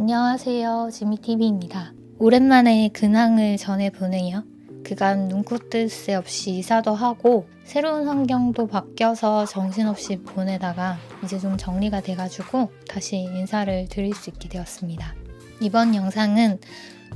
안녕하세요, 지미TV입니다. 오랜만에 근황을 전해보네요. 그간 눈코 뜰 새 없이 이사도 하고 새로운 환경도 바뀌어서 정신없이 보내다가 이제 좀 정리가 돼가지고 다시 인사를 드릴 수 있게 되었습니다. 이번 영상은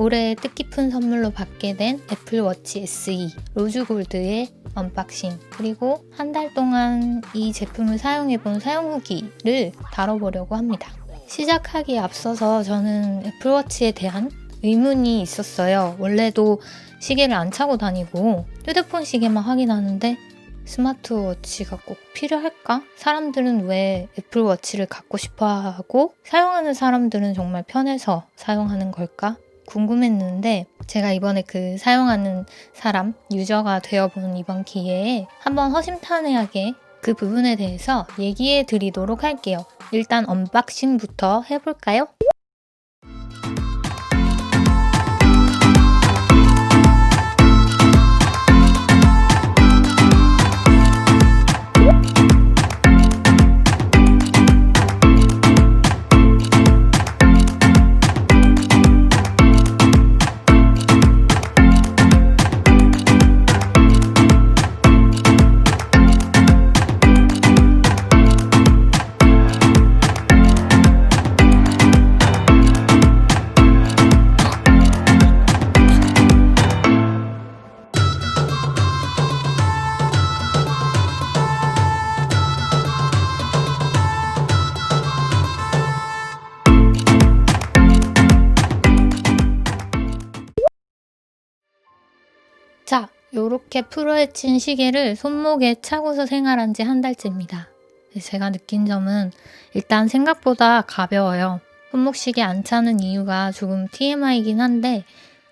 올해 뜻깊은 선물로 받게 된 애플워치 SE 로즈골드의 언박싱, 그리고 한 달 동안 이 제품을 사용해본 사용 후기를 다뤄보려고 합니다. 시작하기에 앞서서 저는 애플워치에 대한 의문이 있었어요. 원래도 시계를 안 차고 다니고 휴대폰 시계만 확인하는데 스마트워치가 꼭 필요할까? 사람들은 왜 애플워치를 갖고 싶어 하고 사용하는 사람들은 정말 편해서 사용하는 걸까? 궁금했는데 제가 이번에 그 사용하는 사람, 유저가 되어본 이번 기회에 한번 허심탄회하게 그 부분에 대해서 얘기해 드리도록 할게요. 일단 언박싱부터 해볼까요? 자, 요렇게 프로헤친 시계를 손목에 차고서 생활한 지 한 달째입니다. 제가 느낀 점은 일단 생각보다 가벼워요. 손목 시계 안 차는 이유가 조금 TMI이긴 한데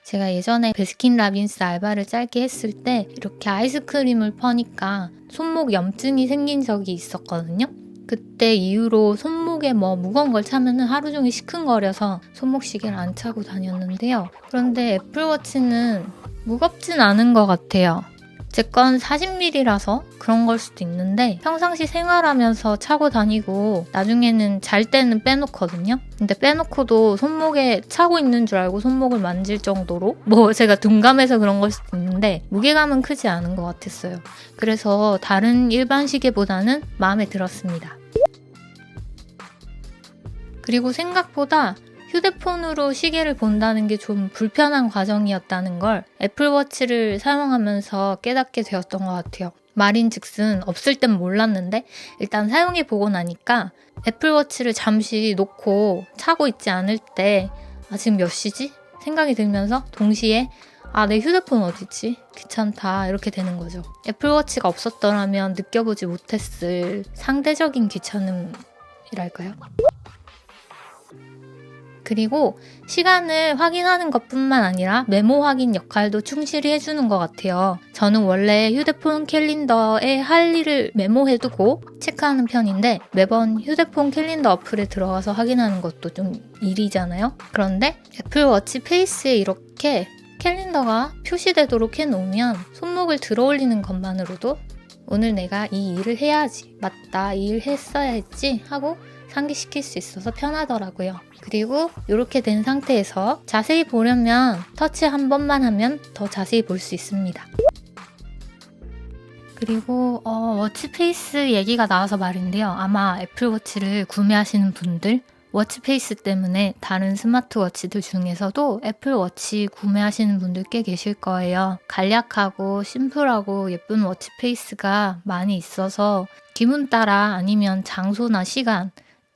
제가 예전에 베스킨라빈스 알바를 짧게 했을 때 이렇게 아이스크림을 퍼니까 손목 염증이 생긴 적이 있었거든요. 그때 이후로 손목에 무거운 걸 차면은 하루 종일 시큰거려서 손목 시계를 안 차고 다녔는데요. 그런데 애플워치는 무겁진 않은 것 같아요. 제 건 40mm라서 그런 걸 수도 있는데 평상시 생활하면서 차고 다니고 나중에는 잘 때는 빼놓거든요. 근데 빼놓고도 손목에 차고 있는 줄 알고 손목을 만질 정도로 제가 둔감해서 그런 걸 수도 있는데 무게감은 크지 않은 것 같았어요. 그래서 다른 일반 시계보다는 마음에 들었습니다. 그리고 생각보다 휴대폰으로 시계를 본다는 게 좀 불편한 과정이었다는 걸 애플워치를 사용하면서 깨닫게 되었던 것 같아요. 말인즉슨 없을 땐 몰랐는데 일단 사용해보고 나니까 애플워치를 잠시 놓고 차고 있지 않을 때 지금 몇 시지? 생각이 들면서 동시에 내 휴대폰 어디지? 귀찮다 이렇게 되는 거죠. 애플워치가 없었더라면 느껴보지 못했을 상대적인 귀찮음이랄까요? 그리고 시간을 확인하는 것뿐만 아니라 메모 확인 역할도 충실히 해주는 것 같아요. 저는 원래 휴대폰 캘린더에 할 일을 메모해두고 체크하는 편인데 매번 휴대폰 캘린더 어플에 들어가서 확인하는 것도 좀 일이잖아요. 그런데 애플워치 페이스에 이렇게 캘린더가 표시되도록 해놓으면 손목을 들어올리는 것만으로도 오늘 내가 이 일을 해야지, 맞다, 이 일 했어야 했지 하고 상기시킬 수 있어서 편하더라고요. 그리고 이렇게 된 상태에서 자세히 보려면 터치 한 번만 하면 더 자세히 볼 수 있습니다. 그리고 워치페이스 얘기가 나와서 말인데요. 아마 애플워치를 구매하시는 분들 워치페이스 때문에 다른 스마트워치들 중에서도 애플워치 구매하시는 분들 꽤 계실 거예요. 간략하고 심플하고 예쁜 워치페이스가 많이 있어서 기분 따라 아니면 장소나 시간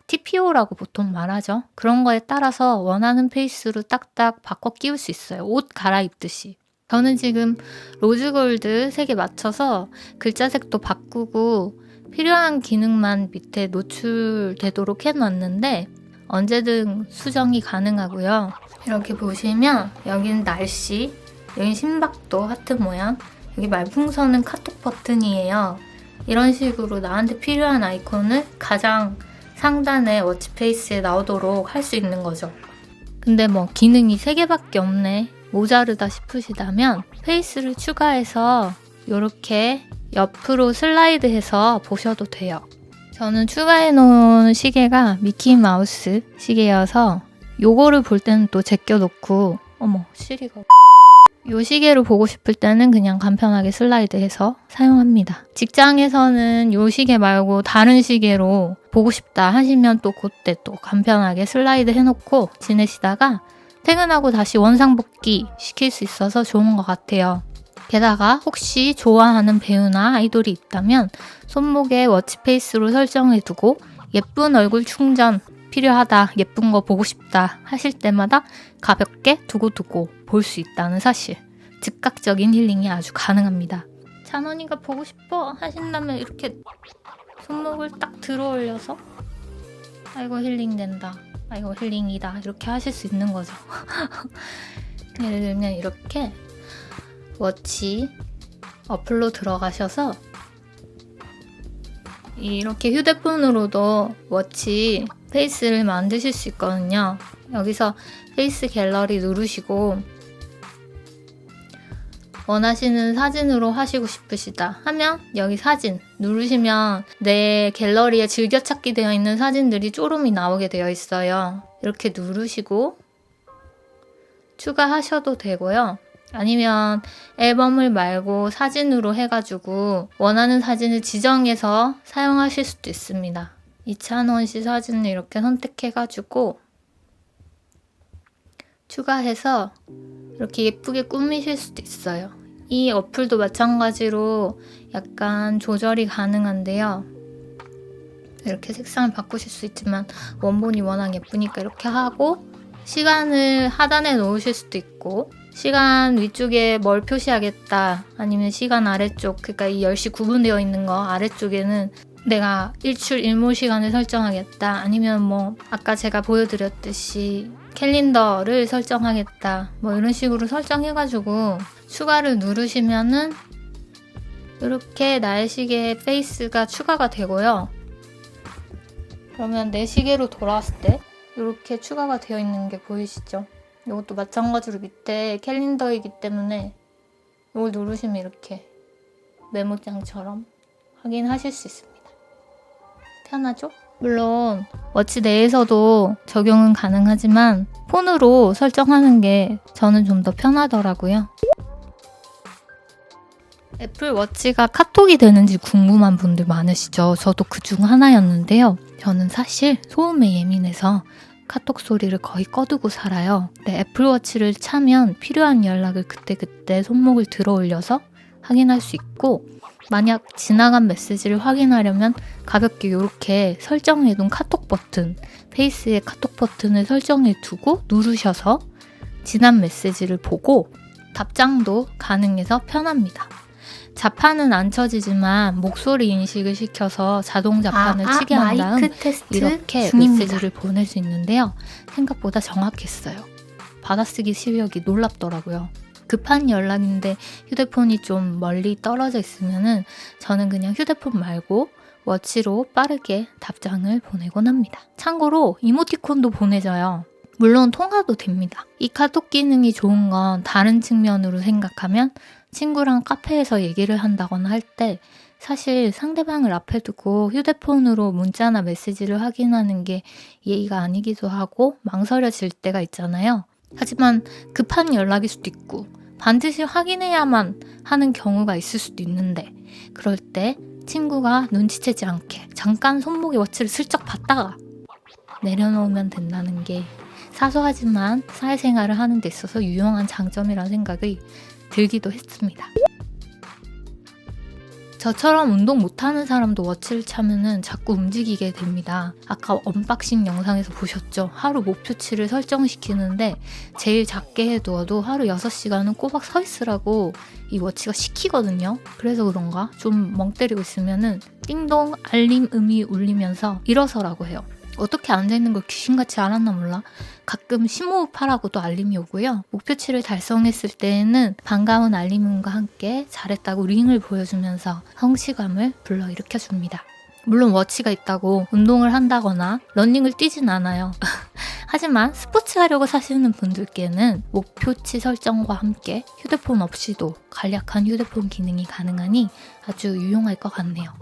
TPO라고 보통 말하죠. 그런 거에 따라서 원하는 페이스로 딱딱 바꿔 끼울 수 있어요. 옷 갈아입듯이. 저는 지금 로즈골드 색에 맞춰서 글자색도 바꾸고 필요한 기능만 밑에 노출되도록 해놨는데 언제든 수정이 가능하고요. 이렇게 보시면 여기는 날씨, 여기 심박도 하트 모양, 여기 말풍선은 카톡 버튼이에요. 이런 식으로 나한테 필요한 아이콘을 가장 상단에 워치페이스에 나오도록 할 수 있는 거죠. 근데 기능이 3개밖에 없네, 모자르다 싶으시다면 페이스를 추가해서 이렇게 옆으로 슬라이드해서 보셔도 돼요. 저는 추가해 놓은 시계가 미키마우스 시계여서 요거를 볼 때는 또 제껴놓고 어머 시리가 요 시계로 보고 싶을 때는 그냥 간편하게 슬라이드해서 사용합니다. 직장에서는 요 시계 말고 다른 시계로 보고 싶다 하시면 또 그때 또 간편하게 슬라이드 해놓고 지내시다가 퇴근하고 다시 원상복귀 시킬 수 있어서 좋은 것 같아요. 게다가 혹시 좋아하는 배우나 아이돌이 있다면 손목에 워치페이스로 설정해두고 예쁜 얼굴 충전 필요하다, 예쁜 거 보고 싶다 하실 때마다 가볍게 두고두고 볼 수 있다는 사실. 즉각적인 힐링이 아주 가능합니다. 찬원이가 보고 싶어 하신다면 이렇게 손목을 딱 들어 올려서 아이고 힐링된다, 아이고 힐링이다 이렇게 하실 수 있는 거죠. 예를 들면 이렇게 워치 어플로 들어가셔서 이렇게 휴대폰으로도 워치 페이스를 만드실 수 있거든요. 여기서 페이스 갤러리 누르시고 원하시는 사진으로 하시고 싶으시다 하면 여기 사진 누르시면 내 갤러리에 즐겨찾기 되어 있는 사진들이 쪼름이 나오게 되어 있어요. 이렇게 누르시고 추가하셔도 되고요. 아니면 앨범을 말고 사진으로 해가지고 원하는 사진을 지정해서 사용하실 수도 있습니다. 이찬원 씨 사진을 이렇게 선택해가지고 추가해서 이렇게 예쁘게 꾸미실 수도 있어요. 이 어플도 마찬가지로 약간 조절이 가능한데요. 이렇게 색상을 바꾸실 수 있지만 원본이 워낙 예쁘니까 이렇게 하고 시간을 하단에 놓으실 수도 있고 시간 위쪽에 뭘 표시하겠다 아니면 시간 아래쪽 그러니까 이 10시 구분되어 있는 거 아래쪽에는 내가 일출 일몰 시간을 설정하겠다 아니면 뭐 아까 제가 보여드렸듯이 캘린더를 설정하겠다 뭐 이런 식으로 설정해가지고 추가를 누르시면은 이렇게 나의 시계 페이스가 추가가 되고요. 그러면 내 시계로 돌아왔을 때 이렇게 추가가 되어 있는 게 보이시죠? 이것도 마찬가지로 밑에 캘린더이기 때문에 이걸 누르시면 이렇게 메모장처럼 확인하실 수 있습니다. 편하죠? 물론 워치 내에서도 적용은 가능하지만 폰으로 설정하는 게 저는 좀 더 편하더라고요. 애플 워치가 카톡이 되는지 궁금한 분들 많으시죠? 저도 그중 하나였는데요. 저는 사실 소음에 예민해서 카톡 소리를 거의 꺼두고 살아요. 근데 애플 워치를 차면 필요한 연락을 그때그때 손목을 들어 올려서 확인할 수 있고 만약 지나간 메시지를 확인하려면 가볍게 이렇게 설정해둔 카톡 버튼, 페이스의 카톡 버튼을 설정해두고 누르셔서 지난 메시지를 보고 답장도 가능해서 편합니다. 자판은 안 쳐지지만 목소리 인식을 시켜서 자동 자판을 치게 한 다음 이렇게 메시지를 보낼 수 있는데요. 생각보다 정확했어요. 받아쓰기 실력이 놀랍더라고요. 급한 연락인데 휴대폰이 좀 멀리 떨어져 있으면은 저는 그냥 휴대폰 말고 워치로 빠르게 답장을 보내곤 합니다. 참고로 이모티콘도 보내져요. 물론 통화도 됩니다. 이 카톡 기능이 좋은 건 다른 측면으로 생각하면 친구랑 카페에서 얘기를 한다거나 할 때 사실 상대방을 앞에 두고 휴대폰으로 문자나 메시지를 확인하는 게 예의가 아니기도 하고 망설여질 때가 있잖아요. 하지만 급한 연락일 수도 있고 반드시 확인해야만 하는 경우가 있을 수도 있는데 그럴 때 친구가 눈치채지 않게 잠깐 손목에 워치를 슬쩍 봤다가 내려놓으면 된다는 게 사소하지만 사회생활을 하는 데 있어서 유용한 장점이라는 생각이 들기도 했습니다. 저처럼 운동 못하는 사람도 워치를 차면은 자꾸 움직이게 됩니다. 아까 언박싱 영상에서 보셨죠? 하루 목표치를 설정시키는데 제일 작게 해두어도 하루 6시간은 꼬박 서 있으라고 이 워치가 시키거든요. 그래서 그런가 좀 멍 때리고 있으면은 띵동 알림 음이 울리면서 일어서라고 해요. 어떻게 앉아있는 걸 귀신같이 알았나 몰라. 가끔 심호흡하라고도 알림이 오고요. 목표치를 달성했을 때에는 반가운 알림음과 함께 잘했다고 링을 보여주면서 성취감을 불러일으켜줍니다. 물론 워치가 있다고 운동을 한다거나 러닝을 뛰진 않아요. 하지만 스포츠 하려고 사시는 분들께는 목표치 설정과 함께 휴대폰 없이도 간략한 휴대폰 기능이 가능하니 아주 유용할 것 같네요.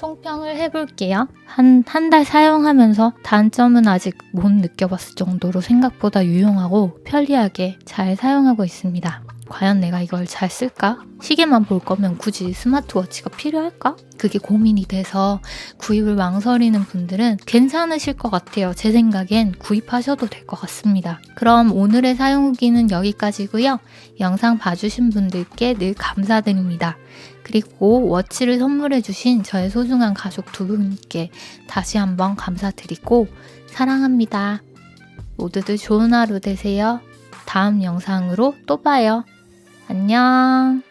총평을 해볼게요. 한 달 사용하면서 단점은 아직 못 느껴봤을 정도로 생각보다 유용하고 편리하게 잘 사용하고 있습니다. 과연 내가 이걸 잘 쓸까? 시계만 볼 거면 굳이 스마트워치가 필요할까? 그게 고민이 돼서 구입을 망설이는 분들은 괜찮으실 것 같아요. 제 생각엔 구입하셔도 될 것 같습니다. 그럼 오늘의 사용 후기는 여기까지고요. 영상 봐주신 분들께 늘 감사드립니다. 그리고 워치를 선물해주신 저의 소중한 가족 두 분께 다시 한번 감사드리고 사랑합니다. 모두들 좋은 하루 되세요. 다음 영상으로 또 봐요. 안녕.